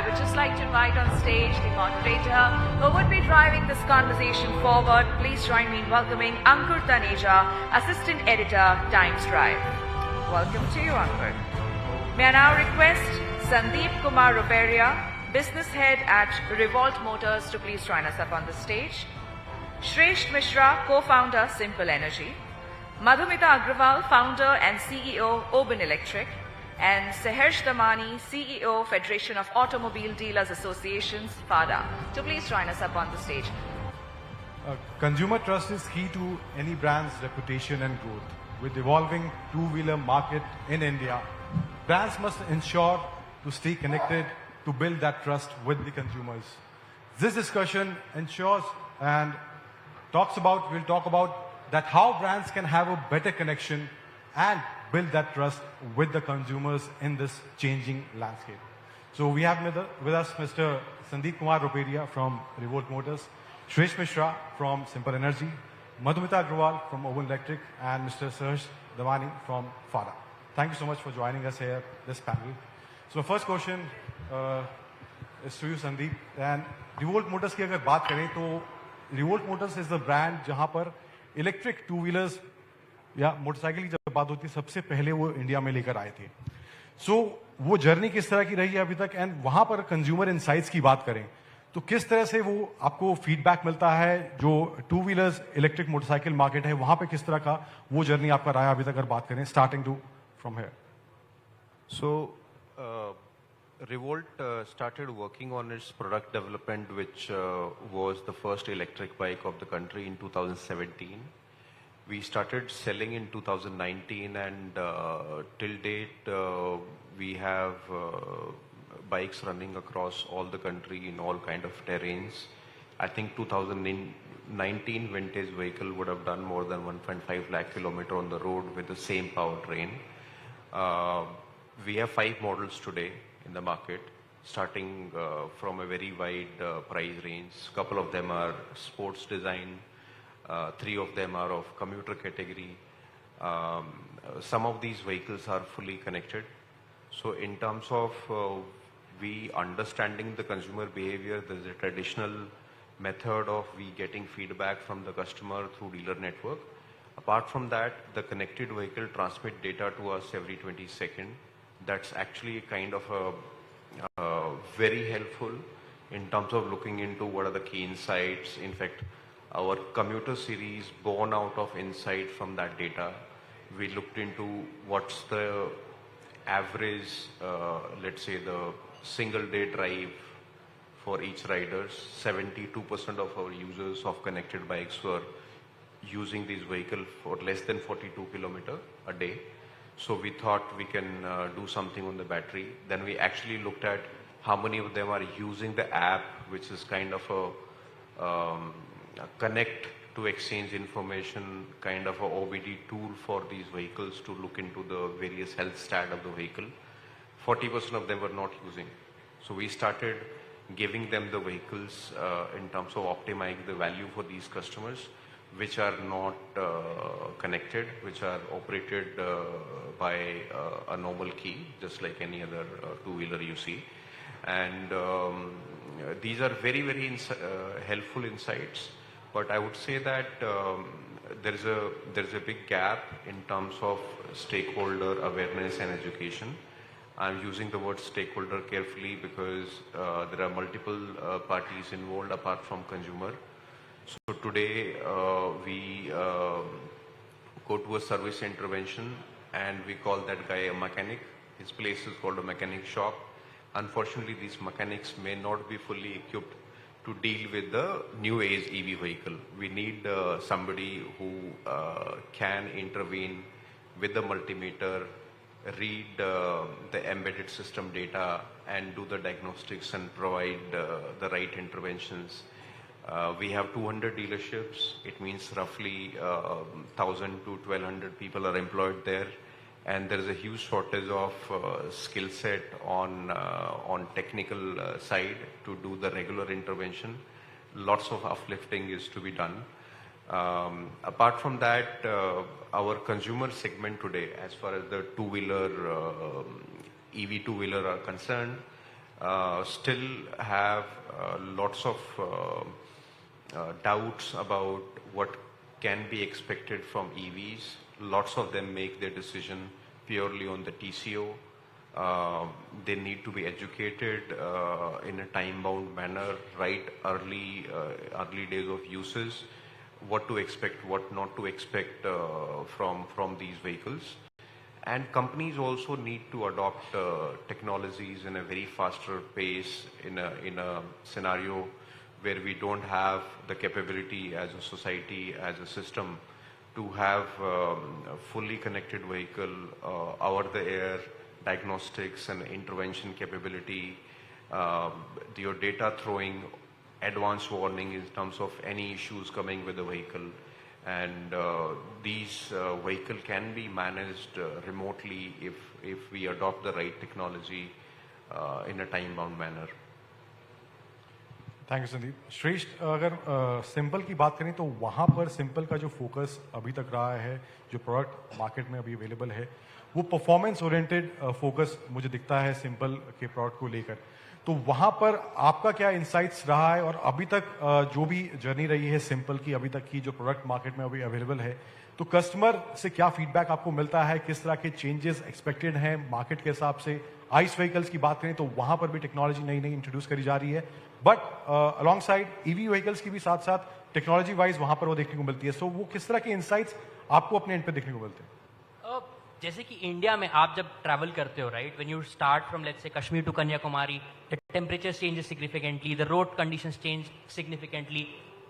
I would just like to invite on stage the moderator who would be driving this conversation forward. Please join me in welcoming Ankur Taneja, Assistant Editor, Times Drive. Welcome to you, Ankur. May I now request Sandeep Kumar Ruperia, Business Head at Revolt Motors, to please join us up on the stage. Shresth Mishra, Co-Founder, Simple Energy. Madhumita Agrawal, Founder and CEO, Oben Electric. And Saharsh Damani, CEO, Federation of Automobile Dealers Associations, FADA, to please join us up on the stage. Consumer trust is key to any brand's reputation and growth. With evolving two-wheeler market in India, brands must ensure to stay connected to build that trust with the consumers. This discussion ensures and we'll talk about that how brands can have a better connection and build that trust with the consumers in this changing landscape. So we have with us Mr. Sandeep Kumar Ruperia from Revolt Motors, Shresth Mishra from Simple Energy, Madhumita Agrawal from Oben Electric, and Mr. Saharsh Damani from FADA. Thank you so much for joining us here, this panel. So the first question is to you, Sandeep. And Revolt Motors की अगर बात करें तो Revolt Motors is the brand जहां पर electric two-wheelers या motorcycle की जब बात होती है सबसे पहले वो इंडिया में लेकर आए थे. सो वो जर्नी किस तरह की रही है अभी तक, एंड वहां पर कंज्यूमर इनसाइट्स की बात करें तो किस तरह से वो आपको फीडबैक मिलता है, जो two wheelers electric motorcycle market है वहां पे किस तरह का वो जर्नी आपका रहा अभी तक अगर बात करें starting to from here. So Revolt started working on its product development, which was the first electric bike of the country in 2017. We started selling in 2019, and till date we have bikes running across all the country in all kind of terrains. I think 2019 vintage vehicle would have done more than 1.5 lakh kilometer on the road with the same powertrain. We have 5 models today in the market, starting from a very wide price range. Couple of them are sports design. 3 of them are of commuter category. Some of these vehicles are fully connected. So in terms of we understanding the consumer behavior, there's a traditional method of we getting feedback from the customer through dealer network. Apart from that, the connected vehicle transmit data to us every 20 seconds. That's actually kind of a very helpful in terms of looking into what are the key insights. In fact, our commuter series born out of insight from that data. We looked into what's the average, let's say the single day drive for each riders. 72% of our users of connected bikes were using this vehicle for less than 42 kilometers a day. So we thought we can do something on the battery. Then we actually looked at how many of them are using the app, which is kind of a connect to exchange information, kind of a OBD tool for these vehicles to look into the various health stat of the vehicle. 40% of them were not using. So we started giving them the vehicles in terms of optimizing the value for these customers, which are not connected, which are operated by a normal key, just like any other two-wheeler you see. And these are very, very helpful insights. But I would say that there's a big gap in terms of stakeholder awareness and education. I'm using the word stakeholder carefully because there are multiple parties involved apart from consumer. So today we go to a service intervention and we call that guy a mechanic. His place is called a mechanic shop. Unfortunately, these mechanics may not be fully equipped to deal with the new age EV vehicle. We need somebody who can intervene with the multimeter, read the embedded system data and do the diagnostics and provide the right interventions. We have 200 dealerships. It means roughly 1,000 to 1,200 people are employed there. And there is a huge shortage of skill set on technical side to do the regular intervention. Lots of uplifting is to be done. Apart from that, our consumer segment today, as far as the two-wheeler, EV two-wheeler are concerned, still have lots of doubts about what can be expected from EVs. Lots of them make their decision purely on the TCO. They need to be educated in a time-bound manner, right? Early days of uses, what to expect, what not to expect from these vehicles. And companies also need to adopt technologies in a very faster pace in a scenario where we don't have the capability as a society, as a system, to have a fully connected vehicle, over-the-air diagnostics and intervention capability, your data throwing advanced warning in terms of any issues coming with the vehicle. And these vehicle can be managed remotely if we adopt the right technology in a time-bound manner. Thank you Sandeep. श्रेष्ठ, अगर simple की बात करें तो वहाँ पर simple का जो फोकस अभी तक रहा है, जो प्रोडक्ट मार्केट में अभी अवेलेबल है, वो परफॉर्मेंस ओरिएंटेड फोकस मुझे दिखता है सिंपल के प्रोडक्ट को लेकर। तो वहाँ पर आपका क्या इंसाइट्स रहा है, और अभी तक जो भी जर्नी रही है सिंपल की, अभी तक की जो प्रोडक्ट मार्केट में अभी अवेलेबल है, तो कस्टमर से क्या फीडबैक आपको मिलता है, किस तरह के चेंजेस एक्सपेक्टेड हैं मार्केट के हिसाब से? आइस व्हीकल्स की बात करें तो वहां पर भी टेक्नोलॉजी नई नई इंट्रोड्यूस करी जा रही है, but along side EV vehicles की भी साथ साथ टेक्नोलॉजी वाइज वहां पर वो देखने को मिलती है। सो वो किस तरह के इंसाइट्स आपको अपने एंड पे देखने को मिलते हैं? जैसे कि इंडिया में आप जब ट्रैवल करते हो, right, when you start from let's say Kashmir to Kanyakumari, the temperature changes significantly, the road conditions change significantly,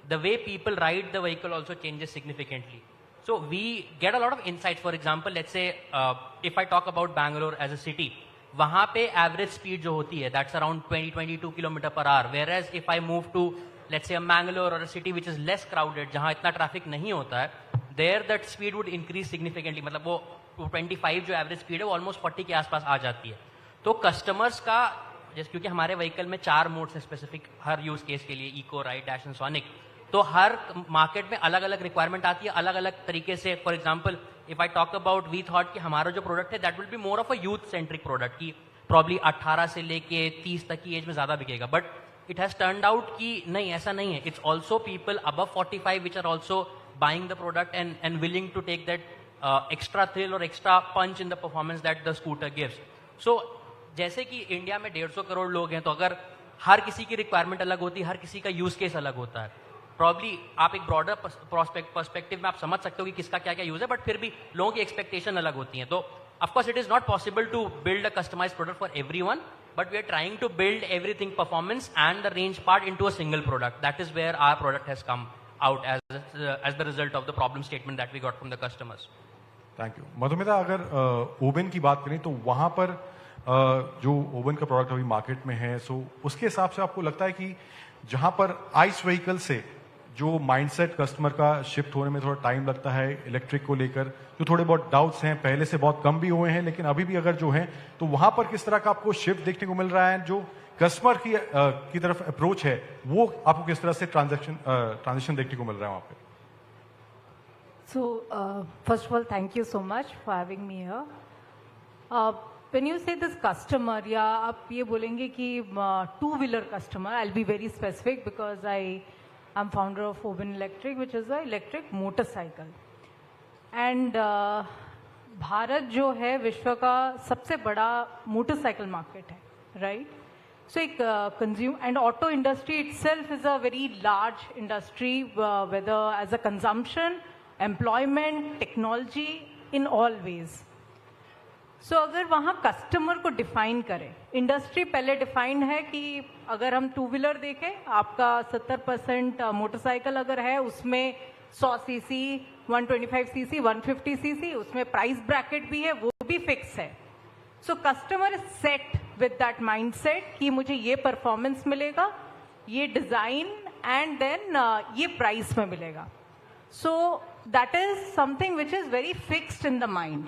the way people ride the vehicle also changes significantly. So we get a lot of insights. For example, let's say if I talk about Bangalore as a city, वहाँ पे average speed जो होती है that's around 20-22 km/h. Whereas if I move to let's say a Mangalore or a city which is less crowded, जहाँ इतना traffic नहीं होता है, there that speed would increase significantly. मतलब वो 25 जो average speed है वो almost 40 के आसपास आ जाती है. तो customers का जैसे क्योंकि हमारे व्हीकल में 4 मोड्स हैं स्पेसिफिक हर यूज केस के लिए, eco, ride, dash and sonic, तो हर मार्केट में अलग अलग रिक्वायरमेंट आती है अलग अलग तरीके से. For example if I talk about, we thought कि हमारा जो प्रोडक्ट है that will be more of a youth centric product, की प्रॉब्ली 18 से लेके 30 तक की एज में ज्यादा बिकेगा. But it has turned out कि नहीं, ऐसा नहीं है. It's also people above 45 which are also buying the product and willing to take that extra thrill or extra punch in the performance that the scooter gives. So जैसे कि India में 150 करोड़ लोग हैं, तो अगर हर किसी की रिक्वायरमेंट अलग होती है, हर किसी का यूज केस अलग होता है, प्रॉब्ली आप एक ब्रॉडर पर्सपेक्टिव में आप समझ सकते हो कि किसका क्या क्या यूज है, बट फिर भी लोगों की एक्सपेक्टेशन अलग होती है. तो of course it is not possible to build a customize product for everyone, but we are trying to build everything performance and the range part into a single product. That is where our product has come out as the result of the problem statement that we got from the customers. Thank you. Madhumita, अगर ओवन की बात करें तो वहां पर जो oven का प्रोडक्ट अभी मार्केट में है, सो उसके हिसाब से आपको लगता है कि जहां पर आइस व्हीकल से जो माइंडसेट कस्टमर का शिफ्ट होने में थोड़ा टाइम लगता है इलेक्ट्रिक को लेकर, जो थोड़े बहुत डाउट्स हैं पहले से बहुत कम भी हुए हैं, लेकिन अभी भी अगर जो हैं, तो वहां पर किस तरह का आपको शिफ्ट देखने को मिल रहा है? जो कस्टमर की तरफ अप्रोच है वो आपको किस तरह से ट्रांजिशन देखने को मिल रहा है वहां पे? So, first of all, thank you so much for having me here. When you say this customer, या आप ये बोलेंगे कि two-wheeler customer, I'll be very specific because I'm founder of Oben Electric, which is a electric motorcycle. And Bharat जो है विश्व का सबसे बड़ा मोटरसाइकिल मार्केट है, right? So एक consumer and auto industry itself is a very large industry, whether as a consumption, employment, technology, in all ways. So अगर वहाँ कस्टमर को डिफाइन करें, इंडस्ट्री पहले डिफाइंड है कि अगर हम टू व्हीलर देखें, आपका 70% मोटरसाइकिल अगर है उसमें 100 सीसी, 125 सीसी, 150 सीसी, उसमें प्राइस ब्रैकेट भी है, वो भी फिक्स है. So customer is set with that mindset कि मुझे ये परफॉर्मेंस मिलेगा, ये डिजाइन एंड देन ये प्राइस में मिलेगा. So that is something which is very fixed in the mind.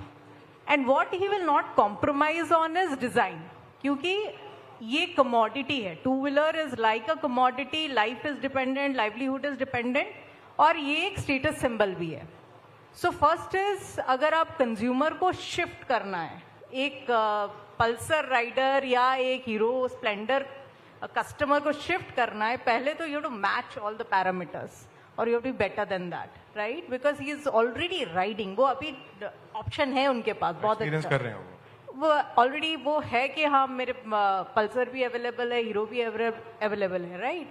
And what he will not compromise on is design, क्योंकि ये commodity है. Two wheeler is like a commodity, life is dependent, livelihood is dependent, और ये एक status symbol भी है. So first is अगर आप consumer को shift करना है, एक पल्सर राइडर या एक हीरो स्प्लेंडर कस्टमर को शिफ्ट करना है, पहले तो you have to match all the parameters और you have to be better than that, right? Because he is already riding, वो अभी ऑप्शन है उनके पास, बहुत अच्छा कर रहे हैं वो ऑलरेडी वो है कि हाँ मेरे पल्सर भी अवेलेबल है, हीरो भी अवेलेबल है, राइट?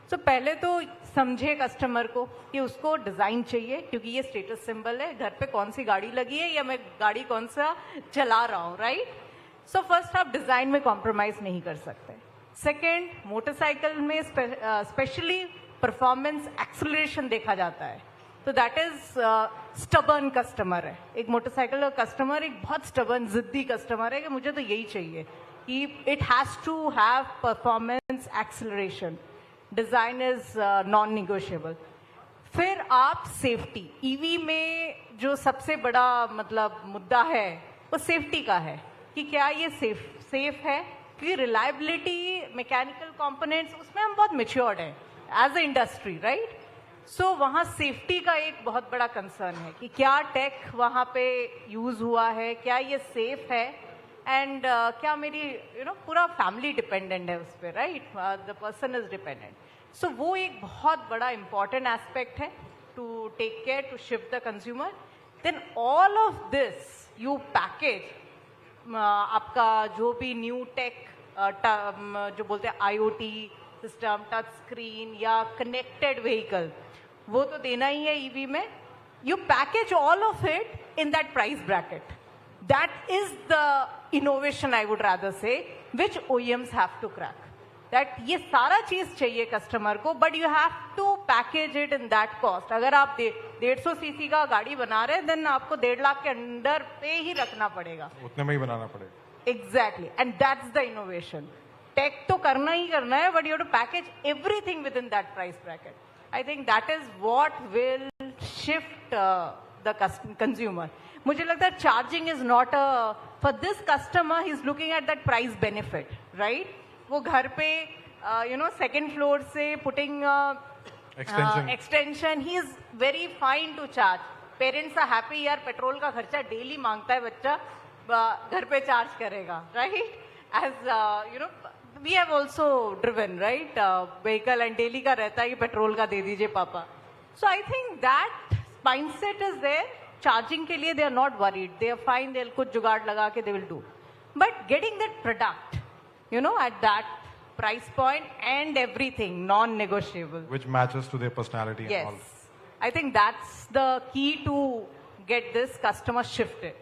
सो पहले तो समझे कस्टमर को कि उसको डिजाइन चाहिए, क्योंकि ये स्टेटस सिंबल है, घर पे कौन सी गाड़ी लगी है या मैं गाड़ी कौन सा चला रहा हूँ, राइट? सो फर्स्ट आप डिजाइन में कॉम्प्रोमाइज नहीं कर सकते। सेकेंड, मोटरसाइकिल में स्पेशली परफॉर्मेंस एक्सेलरेशन देखा जाता है, तो दैट इज स्टबर्न कस्टमर है। एक मोटरसाइकिल का कस्टमर एक बहुत स्टबर्न जिद्दी कस्टमर है कि मुझे तो यही चाहिए कि it has to have performance acceleration, design is non negotiable. फिर आप सेफ्टी, ईवी में जो सबसे बड़ा मतलब मुद्दा है वो सेफ्टी का है कि क्या ये सेफ है, क्योंकि रिलायबिलिटी, मैकेनिकल कंपोनेंट्स उसमें हम बहुत मैच्योर्ड हैं एज अ इंडस्ट्री, राइट? सो वहाँ सेफ्टी का एक बहुत बड़ा कंसर्न है कि क्या टेक वहाँ पे यूज हुआ है, क्या ये सेफ है, एंड क्या मेरी पूरा फैमिली डिपेंडेंट है उस पर, right? The person is dependent. So वो एक बहुत बड़ा इंपॉर्टेंट एस्पेक्ट है to take care, to shift the consumer. Then all of this you package, आपका जो भी न्यू टेक जो बोलते हैं IoT सिस्टम, टच स्क्रीन या कनेक्टेड व्हीकल, वो तो देना ही है ईवी में। You package all of it in that price bracket, that is the innovation I would rather say, which OEMs have to crack. That ये सारा चीज चाहिए कस्टमर को, but you have to package it in that cost. अगर आप 150 CC का गाड़ी बना रहे हैं, देन आपको 1.5 लाख के अंडर पे ही रखना पड़ेगा, उतने में ही बनाना पड़ेगा। Exactly, and that's the innovation. Tech तो करना ही करना है, but you have to package everything within that price bracket. I think that is what will shift the consumer. मुझे लगता है charging is not for this customer, he is looking at that price benefit, right? वो घर पे second floor से putting extension, he is very fine to charge. Parents are happy, यार petrol का खर्चा डेली मांगता है बच्चा, घर पे चार्ज करेगा, right? As we have also driven, right, vehicle, and daily का रहता है कि पेट्रोल का दे दीजिए पापा। So I think that mindset is there. Charging के लिए they are not worried, they are fine, they'll कुछ जुगाड़ लगा के they will do. But getting that product, at that price point and everything non-negotiable, which matches to their personality and all. yes, I think that's the key to get this customer shifted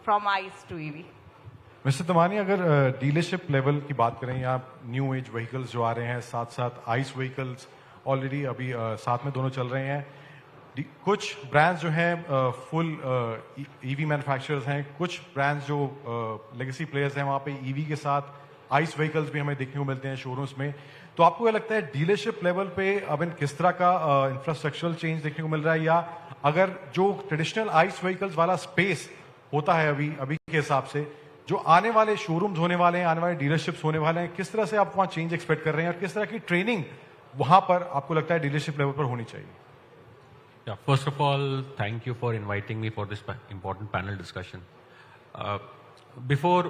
from ICE to EV. Mister Tamani, अगर dealership level की बात करें या new age vehicles जो आ रहे हैं, साथ साथ आइस व्हीकल्स ऑलरेडी अभी साथ में दोनों चल रहे हैं, कुछ ब्रांड्स जो हैं फुल ईवी मैन्युफैक्चरर्स हैं, कुछ ब्रांड्स जो लेगेसी प्लेयर्स हैं, वहाँ पे ईवी के साथ आइस व्हीकल्स भी हमें देखने को मिलते हैं शोरूम्स में। तो आपको क्या लगता है डीलरशिप लेवल पे अब इन किस तरह का इंफ्रास्ट्रक्चरल चेंज देखने को मिल रहा है, या अगर जो ट्रेडिशनल आइस व्हीकल्स वाला स्पेस होता है अभी के हिसाब से, जो आने वाले शोरूम्स होने वाले हैं, आने वाले डीलरशिप्स होने वाले हैं, किस तरह से आप वहाँ चेंज एक्सपेक्ट कर रहे हैं और किस तरह की ट्रेनिंग वहाँ पर आपको लगता है डीलरशिप लेवल पर होनी चाहिए? Yeah, first of all, thank you for inviting me for this important panel discussion. Before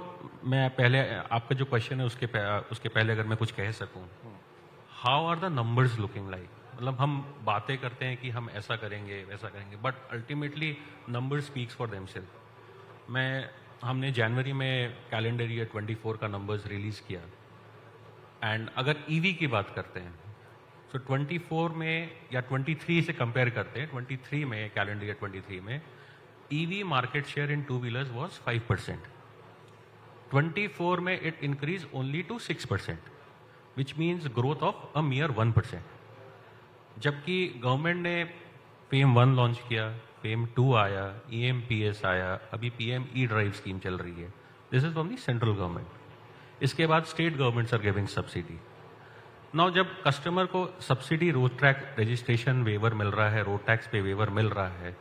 मैं पहले आपका जो क्वेश्चन है उसके पहले अगर मैं कुछ कह सकूं, how are the numbers looking like? मतलब हम बातें करते हैं कि हम ऐसा करेंगे वैसा करेंगे, but ultimately number speaks for themself. हमने जनवरी में कैलेंडर ईयर 24 का नंबर्स रिलीज किया, एंड अगर ईवी की बात करते हैं तो 24 में या 23 से कंपेयर करते हैं, 23 में कैलेंडर ईयर 23 में EV market share in two wheelers was 5%। 24 में it increase only to 6%, which means growth of a mere 1%। जबकि गवर्नमेंट ने FAME 1 लॉन्च किया, FAME 2 आया, EMPS आया, अभी PM E-ड्राइव स्कीम चल रही है। This is from the central government. इसके बाद state governments are giving subsidy. Now जब कस्टमर को सब्सिडी, रोड ट्रैक रजिस्ट्रेशन वेवर मिल रहा है, रोड टैक्स पे वेवर मिल रहा है,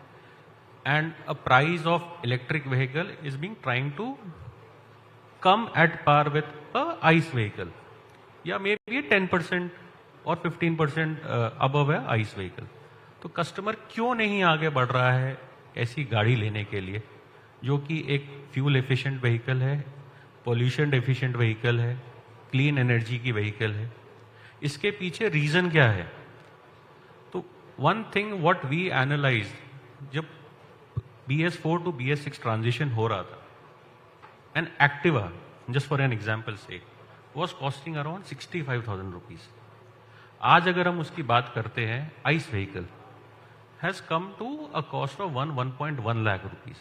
and a price of electric vehicle is being trying to come at par with a ice vehicle, या मे बी 10% और 15% अबव है आइस व्हीकल, तो कस्टमर क्यों नहीं आगे बढ़ रहा है ऐसी गाड़ी लेने के लिए जो कि एक फ्यूल एफिशिएंट व्हीकल है, पोल्यूशन डेफिशिएंट व्हीकल है, क्लीन एनर्जी की व्हीकल है। इसके पीछे रीजन क्या है? तो one thing what we analyze, जब BS4 टू BS6 ट्रांजिशन हो रहा था, an Activa, just for an example से, वॉज कॉस्टिंग अराउंड 65,000 रुपीज। आज अगर हम उसकी बात करते हैं, ICE vehicle has come to a cost of 1.1 lakh rupees.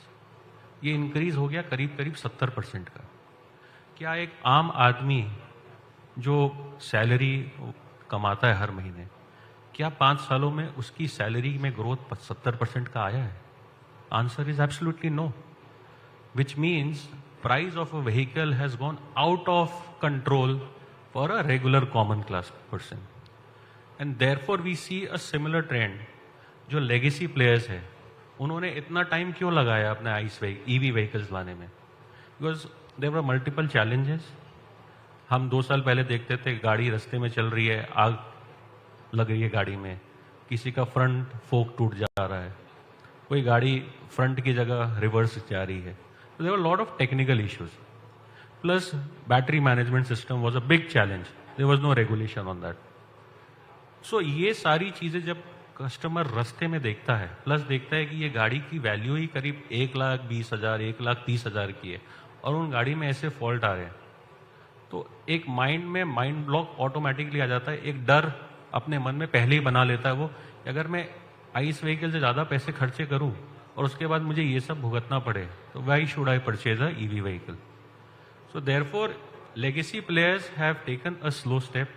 ये इंक्रीज हो गया करीब करीब 70% का। क्या एक आम आदमी जो सैलरी कमाता है हर महीने, क्या 5 सालों में उसकी सैलरी में ग्रोथ 70% का आया है? Answer is absolutely no, which means price of a vehicle has gone out of control for a regular common class person, and therefore we see a similar trend. जो लेगेसी प्लेयर्स है, उन्होंने इतना time क्यों लगाया अपने EV vehicles लाने में? Because there were multiple challenges. हम 2 साल पहले देखते थे गाड़ी रास्ते में चल रही है, आग लग रही है गाड़ी में, किसी का फ्रंट फोक टूट जा रहा है, कोई गाड़ी फ्रंट की जगह रिवर्स जा रही है। So there were a lot of technical issues. Plus, battery management system was a big challenge. There was no regulation on that. So ये सारी चीजें जब कस्टमर रास्ते में देखता है, प्लस देखता है कि ये गाड़ी की वैल्यू ही करीब 1,20,000, 1,30,000 की है, और उन गाड़ी में ऐसे फॉल्ट आ रहे हैं, तो एक माइंड में माइंड ब्लॉक ऑटोमेटिकली आ जाता है। एक डर अपने मन में पहले ही बना लेता है वो, कि अगर मैं आइस व्हीकल से ज़्यादा पैसे खर्चे करूं और उसके बाद मुझे ये सब भुगतना पड़े, तो why should I purchase a EV vehicle? So therefore legacy players have taken a slow step.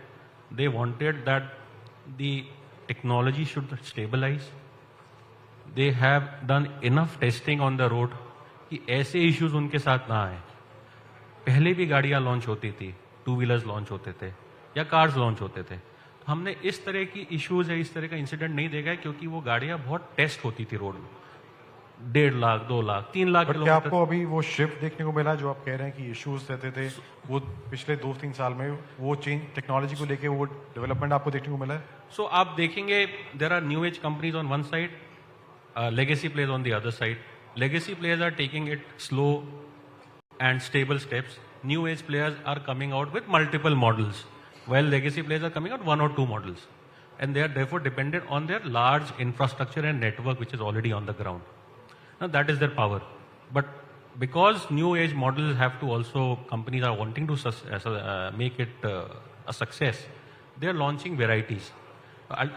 They wanted that the technology should stabilize. They have done enough testing on the road कि ऐसे issues उनके साथ ना आए। पहले भी गाड़ियां launch होती थी, 2 व्हीलर्स लॉन्च होते थे या कार्स लॉन्च होते थे, तो हमने इस तरह की इश्यूज या इस तरह का इंसिडेंट नहीं देखा है, क्योंकि वो गाड़ियां बहुत टेस्ट होती थी रोड में। 1.5 लाख, 2 लाख, 3 लाख क्या किलोमीटर। आपको अभी वो शिफ्ट देखने को मिला जो आप कह रहे हैं कि इश्यूज रहते थे, वो पिछले 2-3 साल में वो चेंज टेक्नोलॉजी को लेके वो डेवलपमेंट आपको देखने को मिला है? सो आप देखेंगे, there are new age companies on one side, legacy players on the other side. Legacy players are taking it slow and stable steps. New age players are coming out with multiple models, while legacy players are coming out 1 or 2 models, and they are therefore dependent on their large infrastructure and network which is already on the ground. Now that is their power, but because new age models have to also, companies are wanting to make it a success, they are launching varieties.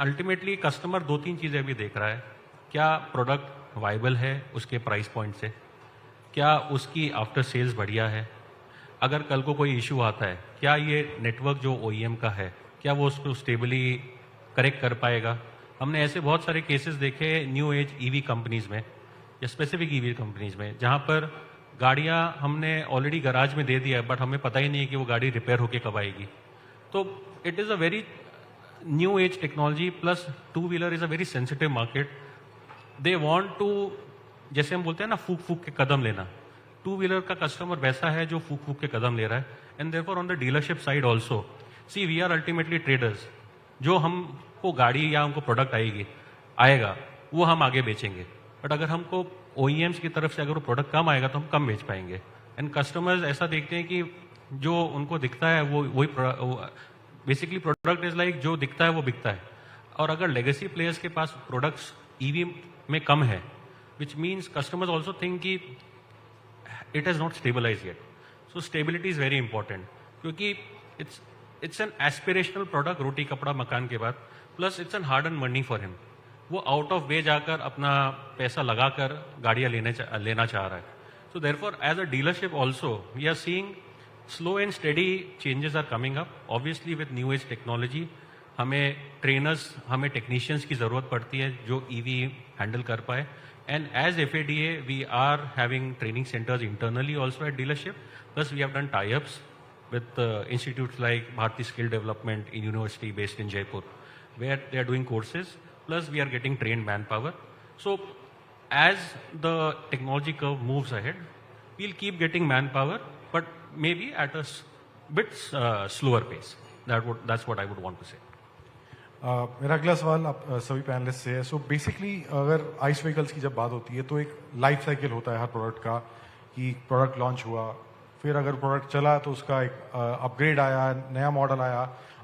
Ultimately customer 2-3 चीजें भी देख रहा है, क्या product viable है उसके price point से, क्या उसकी आफ्टर सेल्स बढ़िया है, अगर कल को कोई इशू आता है क्या ये नेटवर्क जो OEM का है क्या वो उसको स्टेबली करेक्ट कर पाएगा। हमने ऐसे बहुत सारे केसेस देखे न्यू एज EV कंपनीज में या स्पेसिफिक EV कंपनीज में, जहाँ पर गाड़ियाँ हमने ऑलरेडी गराज में दे दिया है, बट हमें पता ही नहीं है कि वो गाड़ी रिपेयर होके कब आएगी। तो it is a very new age technology, plus 2 wheeler is a very sensitive market. They want to, जैसे हम बोलते हैं ना, फूक फूक के कदम लेना, 2 व्हीलर का कस्टमर वैसा है जो फूक फूक के कदम ले रहा है। And therefore on the dealership side also, see we are ultimately traders, जो हमको गाड़ी या हमको प्रोडक्ट आएगा वो हम आगे बेचेंगे, बट अगर हमको OEMs की तरफ से अगर वो प्रोडक्ट कम आएगा तो हम कम बेच पाएंगे। एंड कस्टमर्स ऐसा देखते हैं कि जो उनको दिखता है वो वही, बेसिकली प्रोडक्ट इज लाइक जो दिखता है वो बिकता है। और अगर लेगेसी प्लेयर्स के पास प्रोडक्ट्स EV में कम है, which means customers also think कि it has not stabilized yet. So stability is very important, क्योंकि it's an aspirational product, रोटी कपड़ा मकान के बाद, plus it's an hard earned money for him. वो आउट ऑफ वे जाकर अपना पैसा लगाकर गाड़ियाँ लेना चाह रहा है। So therefore as a dealership also we are seeing slow and steady changes are coming up. Obviously with new age technology हमें ट्रेनर्स, हमें टेक्नीशियंस की ज़रूरत पड़ती है जो EV हैंडल कर पाए। And as FADA, we are having training centers internally also at dealership. Plus, we have done tie-ups with institutes like Bharti Skill Development in University based in Jaipur, where they are doing courses. Plus, we are getting trained manpower. So, as the technology curve moves ahead, we'll keep getting manpower, but maybe at a bit slower pace. That's what I would want to say. मेरा अगला सवाल आप सभी panelist से है। So basically अगर ice vehicles की जब बात होती है तो एक लाइफ साइकिल होता है हर प्रोडक्ट का, कि प्रोडक्ट लॉन्च हुआ, फिर अगर प्रोडक्ट चला तो उसका एक अपग्रेड आया, नया मॉडल आया,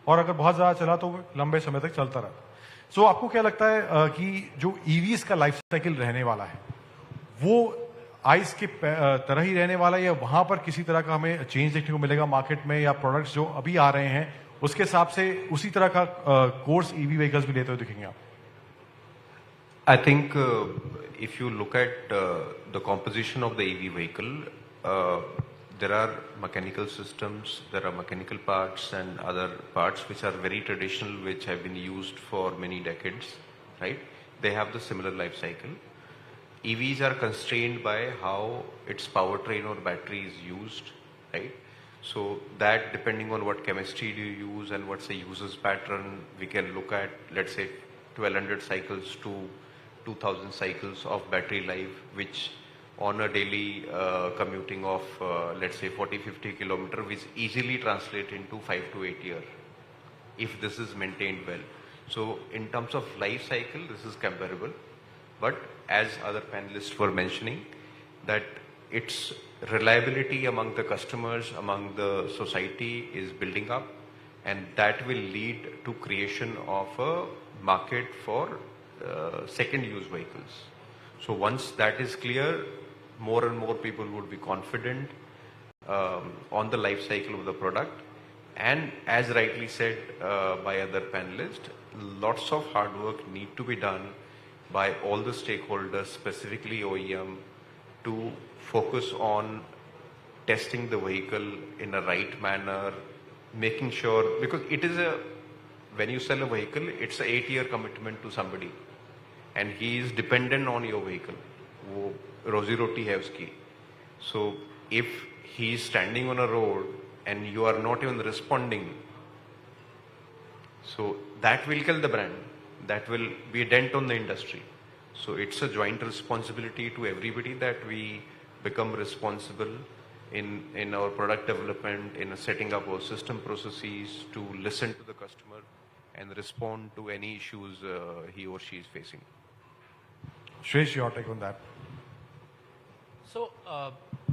और अगर बहुत ज़्यादा चला तो लंबे समय तक चलता रहा। सो आपको क्या लगता है कि जो ईवीज का लाइफ साइकिल रहने वाला है वो आइस के तरह ही रहने वाला है, या वहां पर किसी तरह का हमें चेंज देखने को मिलेगा मार्केट में, या प्रोडक्ट्स जो अभी आ रहे हैं उसके हिसाब से उसी तरह का कोर्स ईवी व्हीकल्स भी लेते हुए दिखेंगे आप? I think if you look at the composition of the EV vehicle, there are mechanical systems, there are mechanical parts and other parts which are very traditional, which have been used for many decades, right? They have the similar life cycle. EVs are constrained by how its powertrain or battery is used, right? So that depending on what chemistry do you use and what's the user's pattern, we can look at, let's say, 1200 cycles to 2000 cycles of battery life, which on a daily commuting of, let's say, 40-50 kilometer, which easily translate into 5 to 8 years, if this is maintained well. So in terms of life cycle, this is comparable. But as other panelists were mentioning, that its reliability among the customers, among the society is building up, and that will lead to creation of a market for second use vehicles. So once that is clear, more and more people would be confident on the life cycle of the product. And as rightly said by other panelists, lots of hard work need to be done by all the stakeholders, specifically OEM, to focus on testing the vehicle in a right manner, making sure, because it is when you sell a vehicle, it's an 8-year commitment to somebody, and he is dependent on your vehicle. वो रोजी रोटी है उसकी. So if he is standing on a road and you are not even responding, so that will kill the brand. That will be a dent on the industry. So it's a joint responsibility to everybody that we become responsible in our product development, in setting up our system processes, to listen to the customer and respond to any issues he or she is facing. Shresh, your take on that? So,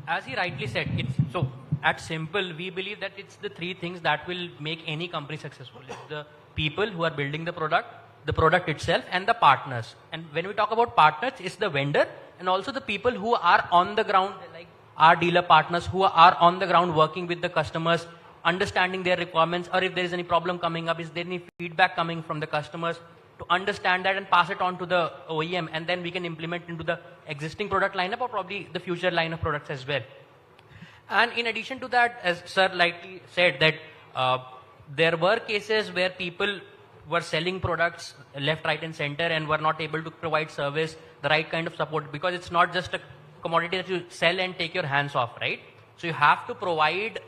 as he rightly said, so at Simple, we believe that it's the three things that will make any company successful. It's the people who are building the product itself, and the partners. And when we talk about partners, it's the vendor and also the people who are on the ground, like our dealer partners who are on the ground working with the customers, understanding their requirements, or if there is any problem coming up, is there any feedback coming from the customers, to understand that and pass it on to the OEM, and then we can implement into the existing product lineup or probably the future line of products as well. And in addition to that, as Sir likely said, that there were cases where people were selling products left, right and center and were not able to provide service, the right kind of support, because it's not just a commodity that you sell and take your hands off, right? So you have to provide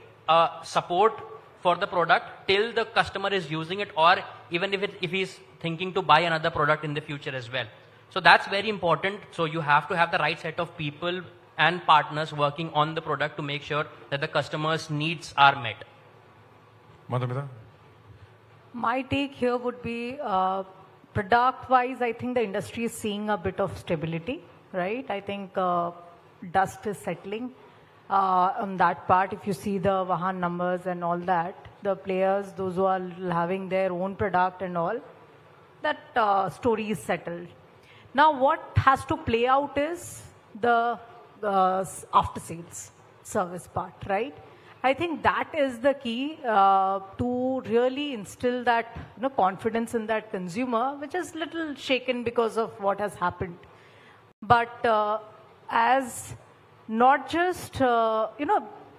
support for the product till the customer is using it, or even if he's thinking to buy another product in the future as well. So that's very important. So you have to have the right set of people and partners working on the product to make sure that the customer's needs are met. Madhumita? My take here would be product-wise, I think the industry is seeing a bit of stability, right? I think dust is settling on that part. If you see the Vahan numbers and all that, the players, those who are having their own product and all, that story is settled. Now what has to play out is the after-sales service part, right? I think that is the key to really instill that confidence in that consumer, which is little shaken because of what has happened. But as not just till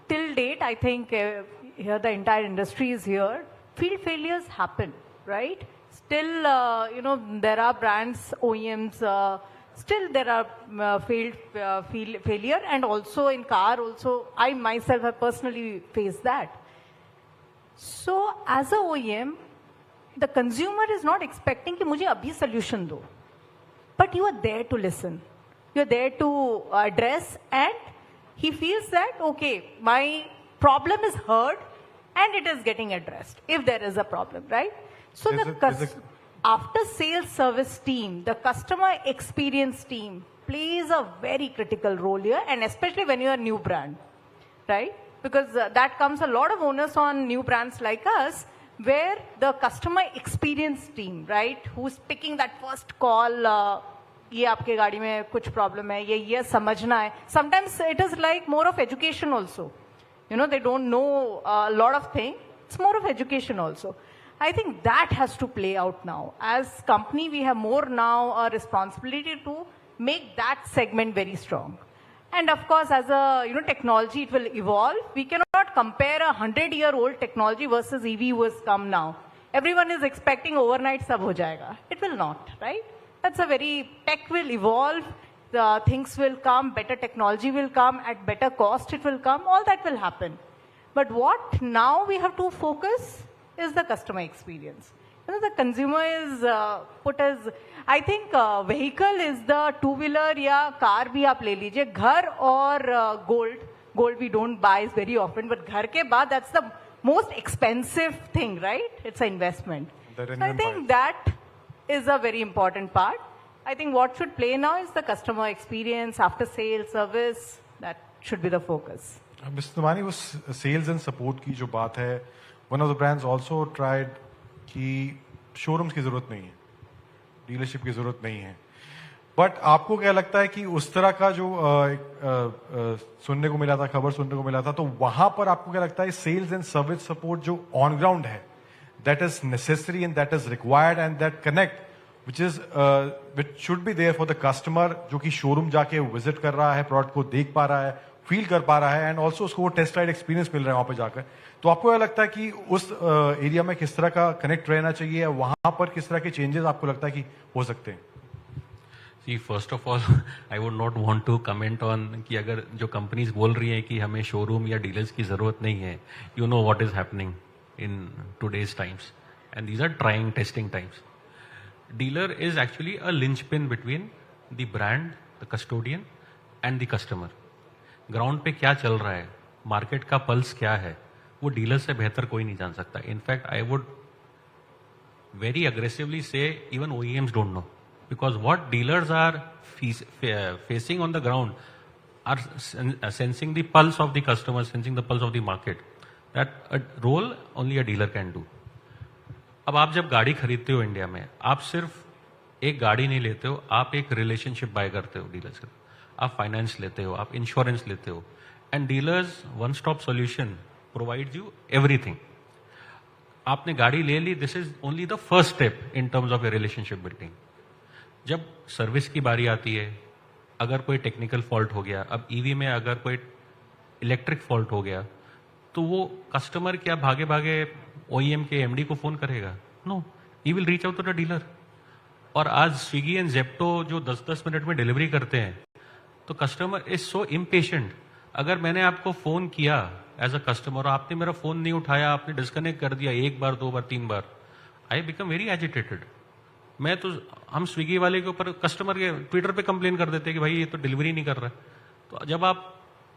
date, I think here the entire industry is here. Field failures happen, right? Still, there are brands, OEMs. Still, there are failure, and also in car. Also, I myself have personally faced that. So, as a OEM, the consumer is not expecting कि मुझे अभी solution दो, but you are there to listen. You are there to address, and he feels that okay, my problem is heard, and it is getting addressed if there is a problem, right? So after sales service team, the customer experience team plays a very critical role here, and especially when you are a new brand, right? because that comes a lot of onus on new brands like us, where the customer experience team, right, who's picking that first call, ये आपके गाड़ी में कुछ problem है, ये समझना है. Sometimes it is like more of education also. You know, they don't know a lot of things. It's more of education also. I think that has to play out now. As company, we have more now a responsibility to make that segment very strong. And of course, as a technology, it will evolve. We cannot compare 100-year-old technology versus EV who has come now. Everyone is expecting overnight sab ho jayega. It will not, right? That's a very, tech will evolve, the things will come, better technology will come, at better cost it will come, all that will happen. But what now we have to focus is the customer experience. You know, the consumer is put as, I think vehicle is the two-wheeler या car भी आप ले लीजिए, घर और gold we don't buy very often, but घर के बाद that's the most expensive thing, right? It's an investment. So I think that is a very important part. I think what should play now is the customer experience, after sales service, that should be the focus. Mr. Damani, was sales and support की जो बात है, one of the brands also tried कि showrooms की जरूरत नहीं है, dealership की जरूरत नहीं है. But आपको क्या लगता है कि उस तरह का जो सुनने को मिला था, खबर सुनने को मिला था, तो वहां पर आपको क्या लगता है sales and service support जो on ground है, that is necessary and that is required and that connect which should be there for the customer जो कि showroom जाके visit कर रहा है, product को देख पा रहा है, feel कर पा रहा है and also उसको टेस्ट राइड एक्सपीरियंस मिल रहा है वहां पे जाकर. तो आपको क्या लगता है कि उस एरिया में किस तरह का कनेक्ट रहना चाहिए, वहां पर किस तरह के चेंजेस आपको लगता है कि हो सकते हैं? See, first of all, I would not want to comment on कि अगर जो कंपनीज बोल रही हैं कि हमें शोरूम या डीलर्स की जरूरत नहीं है, you know what is happening in today's times, and these are trying, testing times. Dealer is actually a linchpin between the brand, the custodian, and the customer. Ground पे क्या चल रहा है, मार्केट का पल्स क्या है, वो डीलर से बेहतर कोई नहीं जान सकता. In fact I would very aggressively say even OEMs don't know, because what dealers are facing on the ground are sensing the pulse of the customer, sensing the pulse of the market. That role only a dealer can do. अब आप जब गाड़ी खरीदते हो India में, आप सिर्फ एक गाड़ी नहीं लेते हो, आप एक रिलेशनशिप बाय करते हो डीलर से. आप फाइनेंस लेते हो, आप इंश्योरेंस लेते हो, and dealers one stop solution provides you everything. आपने गाड़ी ले ली, this is only the first step in terms of a relationship building. जब सर्विस की बारी आती है, अगर कोई टेक्निकल फॉल्ट हो गया, अब ईवी में अगर कोई इलेक्ट्रिक फॉल्ट हो गया, तो वो कस्टमर क्या भागे भागे OEM के MD को फोन करेगा? No, he will reach out to the dealer. और आज स्विगी एंड जेप्टो जो 10-10 मिनट में डिलीवरी करते हैं, तो कस्टमर इज सो इम्पेशेंट. अगर मैंने आपको फोन किया एज अ कस्टमर, आपने मेरा फोन नहीं उठाया, आपने डिस्कनेक्ट कर दिया 1 बार 2 बार 3 बार, आई बिकम वेरी एजिटेटेड. मैं तो, हम स्विगी वाले के ऊपर कस्टमर के ट्विटर पे कंप्लेन कर देते हैं कि भाई ये तो डिलीवरी नहीं कर रहा है. तो जब आप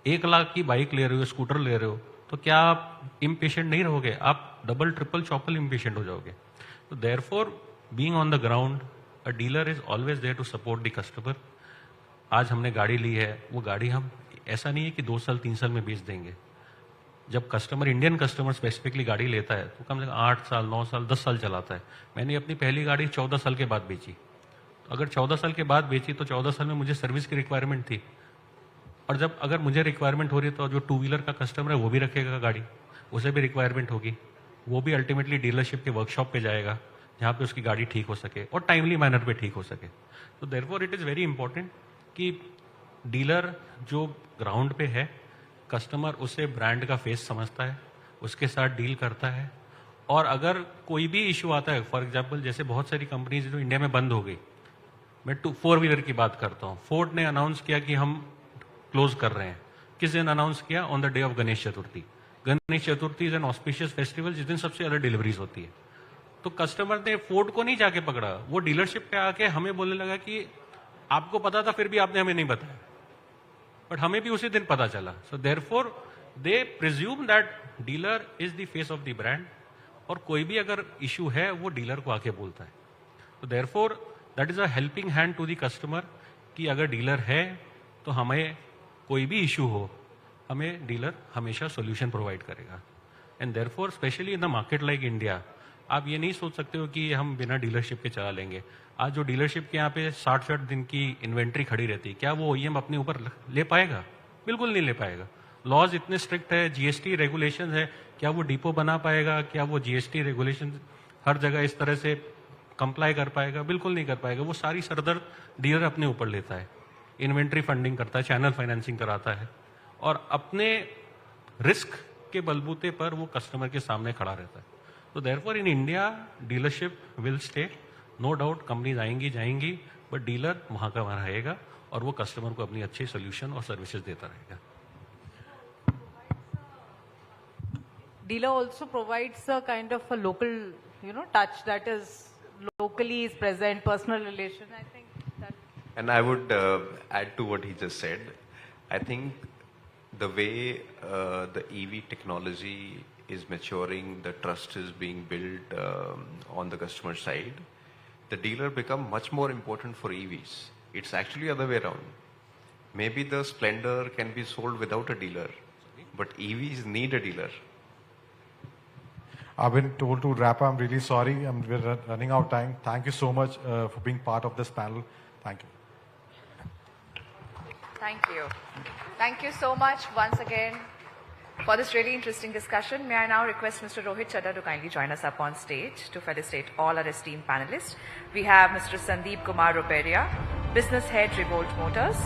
1 लाख की बाइक ले रहे हो, स्कूटर ले रहे हो, तो क्या आप इम्पेशेंट नहीं रहोगे? आप डबल ट्रिपल चौपल इम्पेशेंट हो जाओगे. तो therefore being on the ground, a dealer is always there to support the customer. आज हमने गाड़ी ली है, वो गाड़ी हम ऐसा नहीं है कि 2 साल 3 साल में बेच देंगे. जब कस्टमर, इंडियन कस्टमर स्पेसिफिकली गाड़ी लेता है, तो कम से कम 8 साल 9 साल 10 साल चलाता है. मैंने अपनी पहली गाड़ी 14 साल के बाद बेची. अगर 14 साल के बाद बेची तो 14 साल में मुझे सर्विस की रिक्वायरमेंट थी. और जब अगर मुझे रिक्वायरमेंट हो रही है, तो जो 2 व्हीलर का कस्टमर है वो भी रखेगा गाड़ी, उसे भी रिक्वायरमेंट होगी, वो भी अल्टीमेटली डीलरशिप के वर्कशॉप पे जाएगा जहाँ पे उसकी गाड़ी ठीक हो सके और टाइमली मैनर पे ठीक हो सके. तो therefore it is very important कि डीलर जो ग्राउंड पे है, कस्टमर उसे ब्रांड का फेस समझता है, उसके साथ डील करता है. और अगर कोई भी इशू आता है, फॉर एग्जाम्पल जैसे बहुत सारी कंपनीज जो इंडिया में बंद हो गई, मैं 4 व्हीलर की बात करता हूँ. फोर्ड ने अनाउंस किया कि हम क्लोज कर रहे हैं. किस दिन अनाउंस किया? On the day of Ganesh Chaturthi. Ganesh Chaturthi is an auspicious festival, जिस दिन सबसे ज्यादा डिलीवरीज होती है. तो कस्टमर ने फोर्ड को नहीं जाके पकड़ा, वो डीलरशिप पे आके हमें बोलने लगा कि आपको पता था फिर भी आपने हमें नहीं बताया. बट हमें भी उसी दिन पता चला. So therefore they presume that dealer is the face of the brand, और कोई भी अगर इशू है वो डीलर को आके बोलता है. तो therefore that is a helping hand to the customer कि अगर डीलर है तो हमें कोई भी इशू हो हमें डीलर हमेशा सोल्यूशन प्रोवाइड करेगा। And therefore specially in the market like India, आप ये नहीं सोच सकते हो कि हम बिना डीलरशिप के चला लेंगे। आज जो डीलरशिप के यहाँ पे 60 दिन की इन्वेंट्री खड़ी रहती है, क्या वो OEM अपने ऊपर ले पाएगा? बिल्कुल नहीं ले पाएगा। लॉज इतने स्ट्रिक्ट है, GST रेगुलेशन है, क्या वो डिपो बना पाएगा? क्या वो GST रेगुलेशन हर जगह इस तरह से कंप्लाई कर पाएगा? बिल्कुल नहीं कर पाएगा। वो सारी सरदर्द डीलर अपने ऊपर लेता है, इन्वेंट्री फंडिंग करता है, चैनल फाइनेंसिंग कराता है, और अपने रिस्क के बलबूते पर वो कस्टमर के सामने खड़ा रहता है। तो therefore in India dealership will stay, no doubt. Companies आएंगी जाएंगी, बट डीलर वहां का वहां रहेगा और वो कस्टमर को अपनी अच्छी सोल्यूशन और सर्विसेज देता रहेगा। Dealer also provides a kind of a local, touch that is locally is present, personal relation. I think that. And I would add to what he just said. I think the way the EV technology is maturing, the trust is being built on the customer side, the dealer become much more important for EVs. It's actually the other way around. Maybe the Splendor can be sold without a dealer, but EVs need a dealer. I've been told to wrap up. I'm really sorry. We're running out of time. Thank you so much for being part of this panel. Thank you. Thank you. Thank you so much once again for this really interesting discussion. May I now request Mr. Rohit Chadha to kindly join us up on stage to felicitate all our esteemed panelists. We have Mr. Sandeep Kumar Ruperia, Business Head, Revolt Motors;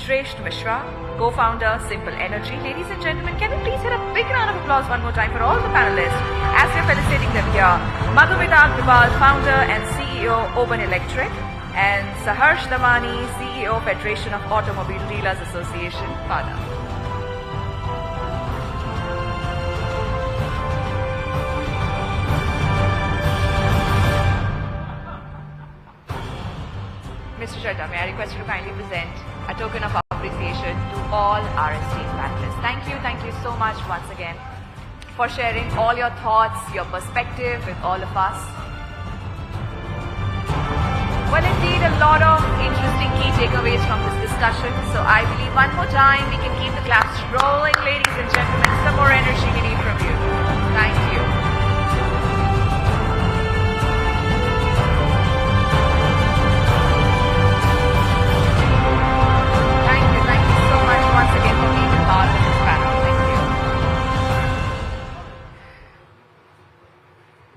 Shresht Mishra, co-founder, Simple Energy. Ladies and gentlemen, can we please hear a big round of applause one more time for all the panelists as we're felicitating them here. Madhumita Agrawal, founder and CEO, Oban Electric, and Saharsh Damani, CEO, Federation of Automobile Dealers Association, FADA. Mr. Chadha, may I request you to kindly present a token of appreciation to all our esteemed panelists. Thank you so much once again for sharing all your thoughts, your perspective with all of us. Well, indeed, a lot of interesting key takeaways from this discussion. So I believe one more time we can keep the claps rolling, ladies and gentlemen. Some more energy we need from you. Thank you. Thank you so much once again for being a part of this panel.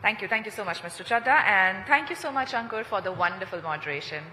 Thank you so much, Mr. Chadha, and thank you so much, Ankur, for the wonderful moderation.